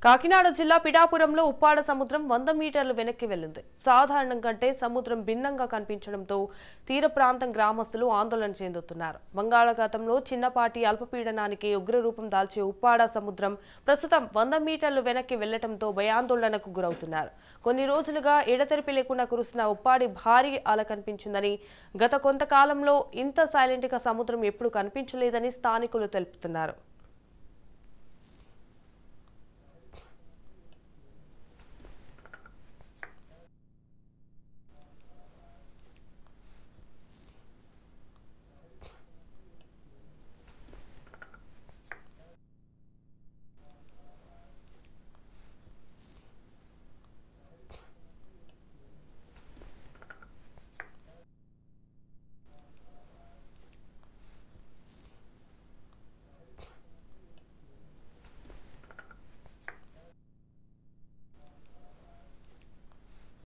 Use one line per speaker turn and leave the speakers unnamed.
కాకినాడ జిల్లా పిఠాపురంలో ఉప్పాడ సముద్రం 100 మీటర్లు వెనక్కి వెళ్లింది. సాధారణం కంటే సముద్రం భిన్నంగా కనిపించడంతో తీర ప్రాంతం గ్రామస్తులు ఆందోళన చెందుతున్నారు. బంగాళాఖాతంలో చిన్నపాటి అల్పపీడనానికి ఉగ్రరూపం దాల్చే ఉప్పాడ సముద్రం ప్రస్తుతం 100 మీటర్లు వెనక్కి వెళ్లడంతో భయాందోళనకు గురవుతున్నారు. కొన్ని రోజులుగా ఎడతెరిపి లేకుండా కురుస్తున్న ఉప్పాడి భారీ అల కనిపించిందని, గత కొంతకాలంలో ఇంత సైలెంట్ గా సముద్రం ఎప్పుడూ కనిపించలేదని స్థానికులు తెలుపుతున్నారు.